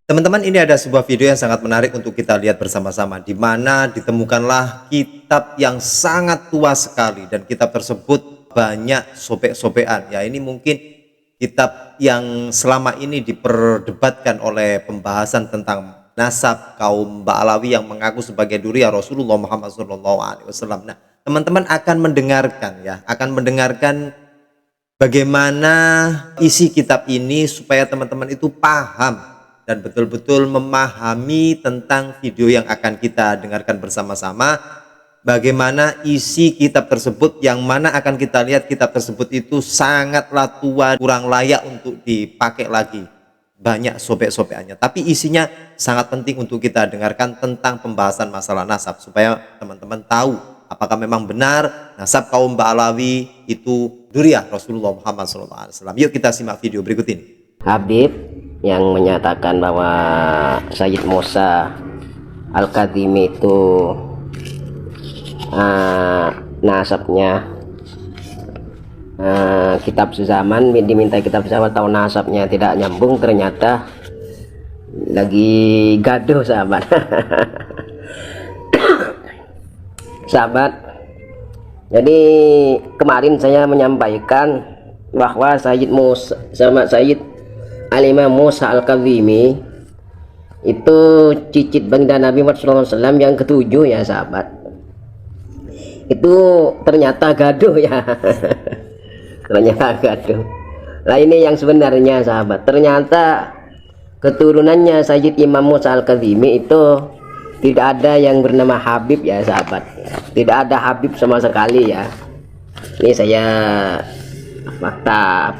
Teman-teman, ini ada sebuah video yang sangat menarik untuk kita lihat bersama-sama, di mana ditemukanlah kitab yang sangat tua sekali, dan kitab tersebut banyak sobek-sobekan. Ya, ini mungkin kitab yang selama ini diperdebatkan oleh pembahasan tentang nasab kaum Ba'alawi yang mengaku sebagai duriyah Rasulullah Muhammad SAW. Nah, teman-teman akan mendengarkan bagaimana isi kitab ini supaya teman-teman itu paham dan betul-betul memahami tentang video yang akan kita dengarkan bersama-sama. Bagaimana isi kitab tersebut, yang mana akan kita lihat kitab tersebut itu sangatlah tua, kurang layak untuk dipakai lagi, banyak sobek-sobekannya. Tapi isinya sangat penting untuk kita dengarkan tentang pembahasan masalah nasab, supaya teman-teman tahu apakah memang benar nasab kaum Ba'alawi itu duriyah Rasulullah Muhammad SAW. Yuk kita simak video berikut ini. Habib yang menyatakan bahwa Sayyid Musa Al-Kadhimi itu nasabnya kitab sezaman, diminta kitab sezaman atau nasabnya tidak nyambung, ternyata lagi gaduh sahabat. Sahabat, jadi kemarin saya menyampaikan bahwa Sayyid Musa sama Sayyid Al-Imam Musa Al-Kadhimi itu cicit baginda Nabi Muhammad SAW yang ketujuh ya sahabat. Itu ternyata gaduh ya. Ternyata gaduh. Nah, ini yang sebenarnya sahabat. Ternyata keturunannya Sayyid Imam Musa Al-Kadhimi itu tidak ada yang bernama Habib ya sahabat. Tidak ada Habib sama sekali ya. Ini saya fakta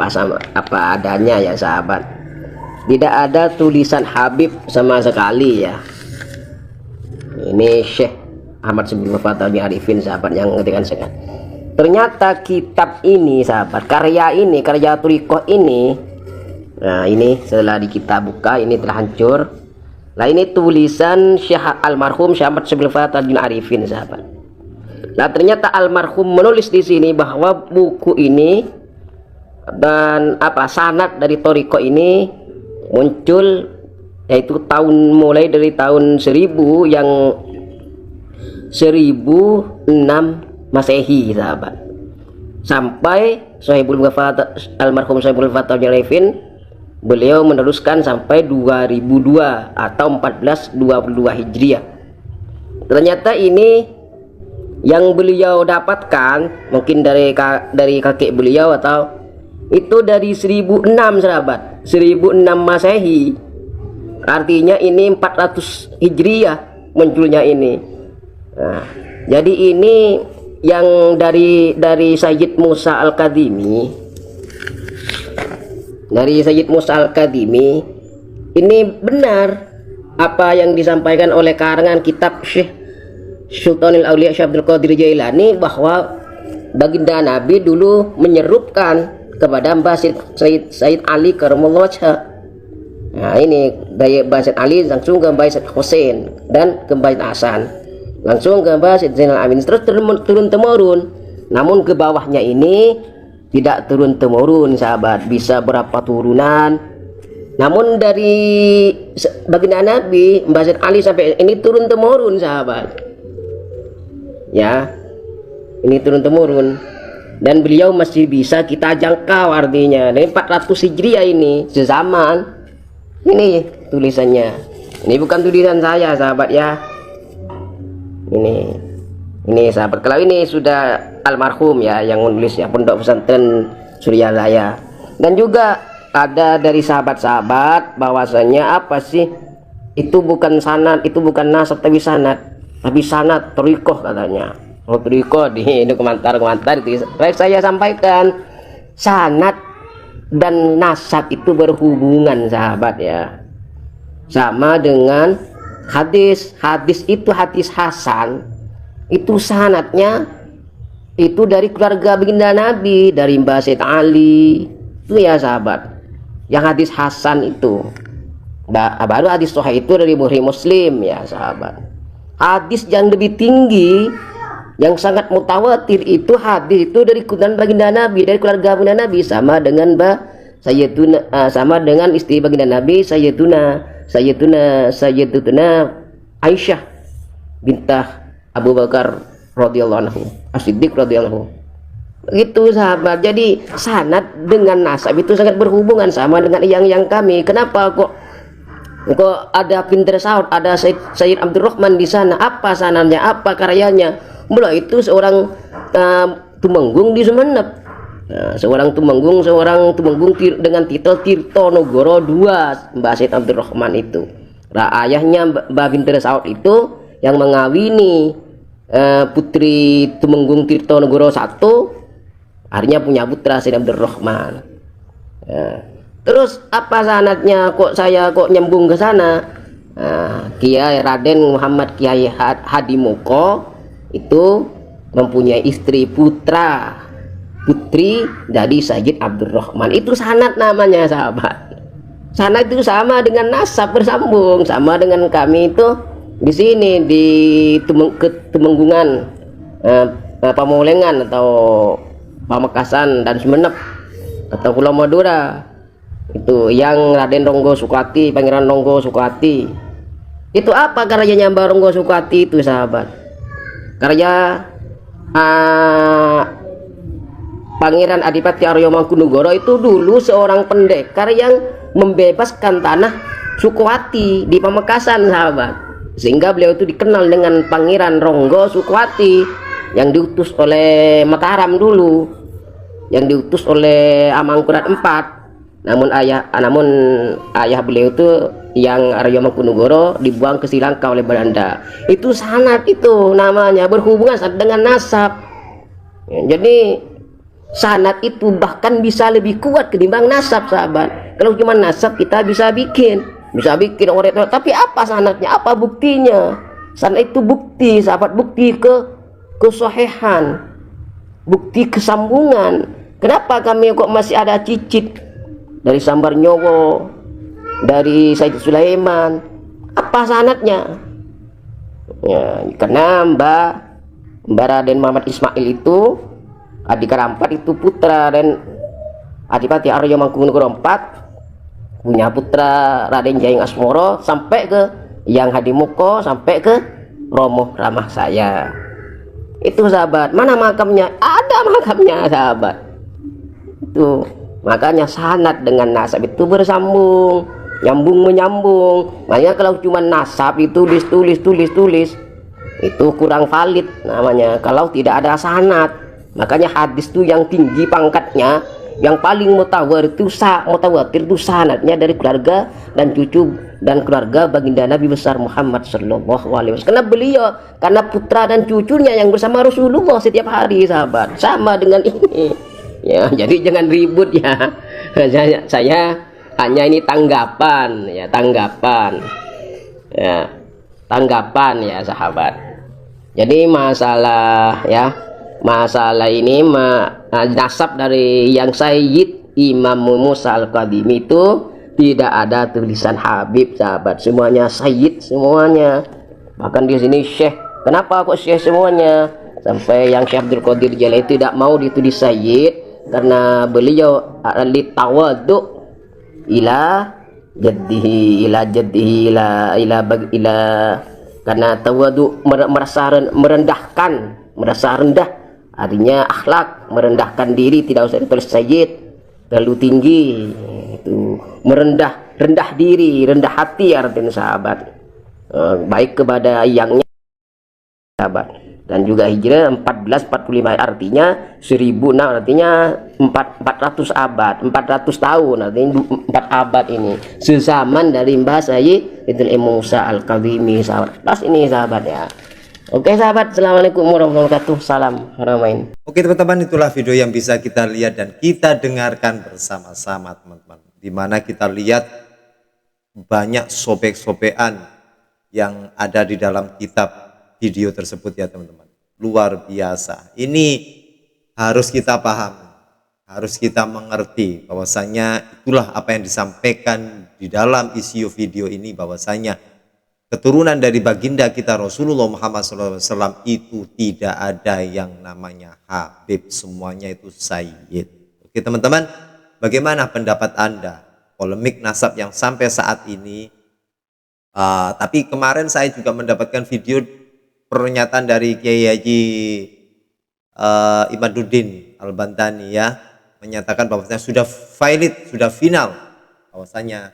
apa adanya ya sahabat. Tidak ada tulisan Habib sama sekali ya. Ini Syekh Ahmad Subul Fatah Arifin sahabat yang ngetikan saya. Ternyata kitab ini sahabat, karya Thariqah ini, nah ini setelah kita buka ini telah hancur. Nah ini tulisan Syekh almarhum Syekh Ahmad Subul Fatah Arifin sahabat. Nah ternyata almarhum menulis di sini bahwa buku ini dan sanad dari Thariqah ini muncul yaitu mulai dari tahun 1000 yang 1006 Masehi sahabat, sampai almarhum Sahibul Fatah Arifin beliau meneruskan sampai 2002 atau 1422 Hijriah. Ternyata ini yang beliau dapatkan mungkin dari kakek beliau atau itu dari 1006 sahabat, 1006 Masehi. Artinya ini 400 Hijriah munculnya ini. Nah, jadi ini yang dari Sayyid Musa Al-Kadhimi. Dari Sayyid Musa Al-Kadhimi ini benar apa yang disampaikan oleh karangan kitab Syekh Sultanul Auliya Syekh Abdul Qadir Jailani, bahwa baginda Nabi dulu menyerupkan kepada Mbah Sayyid Ali Karamallahu wajhah. Nah ini dari Mbah Sayyid Ali langsung ke Mbah Sayyid Hussein dan ke Mbah Sayyid Hasan, langsung ke Mbah Sayyid Zainal Amin, terus turun temurun. Namun ke bawahnya ini tidak turun temurun sahabat, bisa berapa turunan. Namun dari baginda Nabi Mbah Sayyid Ali sampai ini turun temurun sahabat. Ya, ini turun temurun. Dan beliau masih bisa kita jangkau, artinya dari 400 Hijriah ini sezaman. Ini tulisannya, ini bukan tulisan saya sahabat ya. Ini sahabat, kalau ini sudah almarhum ya yang menulis ya, Pondok Pesantren Suryalaya. Dan juga ada dari sahabat-sahabat bahwasanya apa sih itu bukan sanad, itu bukan nasab tapi sanad Thariqah katanya. Thariqah di komentar itu saya sampaikan, sanad dan nasab itu berhubungan sahabat ya, sama dengan hadis itu hadis hasan, itu sanadnya itu dari keluarga baginda Nabi, dari Mbah Sayyid Ali itu ya sahabat. Yang hadis hasan itu baru hadis sahih itu dari Bukhari Muslim ya sahabat. Hadis yang lebih tinggi, yang sangat mutawatir itu hadis itu dari keturunan baginda Nabi, dari keluarga baginda Nabi, sama dengan sama dengan istri baginda Nabi Sayyiduna Sayyidatuna Aisyah bintah Abu Bakar radhiyallahu anhu, As-Siddiq radhiyallahu anhu. Itu sahabat. Jadi sanad dengan nasab itu sangat berhubungan sama dengan yang kami. Kenapa kok ada bin Saud, ada Sayyid Abdurrahman di sana? Apa sanadnya? Apa karyanya? Mula itu seorang tumenggung di Sumenep. Nah, seorang tumenggung dengan titel Tirtonegoro II, Mbah Sayyid Abdurrahman itu. Nah, ayahnya Mbah Binti Saud itu yang mengawini putri Tumenggung Tirtonegoro I, akhirnya punya putra Sayyid Abdurrahman. Nah, terus apa sanadnya kok saya nyambung ke sana? Nah, Kiai Raden Muhammad Kiai Hadimoko itu mempunyai istri putri dari Sayyid Abdurrahman. Itu sanad namanya sahabat. Sanad itu sama dengan nasab, bersambung sama dengan kami itu di sini di Tumenggungan, Pamulengan atau Pamekasan dan Sumenep atau Pulau Madura. Itu yang Raden Ronggo Sukati, Pangeran Ronggo Sukati. Itu apa karyanya Mbah Ronggo Sukati itu sahabat? Karya Pangeran Adipati Arya Mangkunegara itu dulu seorang pendekar yang membebaskan tanah Sukwati di Pamekasan sahabat, sehingga beliau itu dikenal dengan Pangeran Ronggo Sukwati yang diutus oleh Mataram dulu, yang diutus oleh Amangkurat IV. Namun ayah beliau itu yang Arya Mangkunegara dibuang ke Sri Lanka oleh Belanda. Itu sanad, itu namanya berhubungan dengan nasab. Jadi sanad itu bahkan bisa lebih kuat ketimbang nasab sahabat. Kalau cuma nasab kita bisa bikin orang, tapi apa sanadnya, apa buktinya? Sanad itu bukti sahabat, bukti kesohihan, bukti kesambungan. Kenapa kami kok masih ada cicit dari Sambar Nyowo, dari Said Sulaiman? Apa sanadnya? Ya, karena Mbah Raden Muhammad Ismail itu adik keempat, itu putra dan Adipati Arya Mangkunegara IV, punya putra Raden Jayeng Asmoro sampai ke Yang Hadimoko, sampai ke Romo Ramah saya. Itu sahabat. Mana makamnya? Ada makamnya sahabat. Itu makanya sanad dengan nasab itu bersambung, nyambung menyambung. Makanya kalau cuma nasab itu tulis itu kurang valid namanya kalau tidak ada sanad. Makanya hadis itu yang tinggi pangkatnya, yang paling mutawatir itu sanadnya dari keluarga dan cucu dan keluarga baginda Nabi besar Muhammad sallallahu alaihi wasallam. Karena putra dan cucunya yang bersama Rasulullah setiap hari sahabat. Sama dengan ini. Ya, jadi jangan ribut ya. Saya hanya ini tanggapan ya sahabat. Jadi masalah ini nasab dari yang Sayyid Imam Musa Al-Kadhimi itu tidak ada tulisan Habib sahabat, semuanya Sayyid semuanya. Bahkan di sini Syekh. Kenapa kok Syekh semuanya? Sampai yang Syekh Abdul Qadir Jailani tidak mau ditulis Sayyid karena beliau litawadu ila jaddihi karena tawadu merasa rendah, artinya akhlak, merendahkan diri, tidak usah ditulis Sayyid, terlalu tinggi. Itu rendah diri, rendah hati artinya sahabat, baik kepada yangnya sahabat. Dan juga Hijrah 1445 artinya 1006, artinya 400 abad, 400 tahun, artinya 4 abad ini sezaman dari Mbah Sayyid Imam Musa Al-Kadhimi sahabat. Pas ini sahabat ya. Oke sahabat, assalamualaikum warahmatullahi wabarakatuh. Salam Haramain. Oke teman-teman, itulah video yang bisa kita lihat dan kita dengarkan bersama-sama teman-teman, dimana kita lihat banyak sobek-sobekan yang ada di dalam kitab video tersebut ya teman-teman. Luar biasa. Ini harus kita paham, harus kita mengerti bahwasanya itulah apa yang disampaikan di dalam isi video ini, bahwasanya keturunan dari baginda kita Rasulullah Muhammad SAW itu tidak ada yang namanya Habib, semuanya itu Sayyid. Oke teman-teman, bagaimana pendapat Anda? Polemik nasab yang sampai saat ini Tapi kemarin saya juga mendapatkan video pernyataan dari Kiai Haji Imaduddin Al-Bantani ya, menyatakan bahwasanya sudah valid, sudah final bahwasanya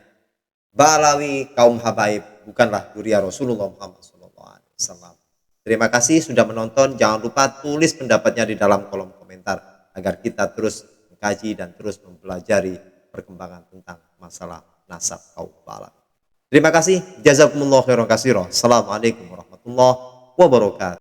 Ba'alawi kaum habaib bukanlah dzurriyyah Rasulullah Muhammad SAW. Terima kasih sudah menonton. Jangan lupa tulis pendapatnya di dalam kolom komentar agar kita terus mengkaji dan terus mempelajari perkembangan tentang masalah nasab kaum Ba'alawi. Terima kasih. Jazakumullah khairan katsira. Assalamualaikum warahmatullahi wabarakatuh.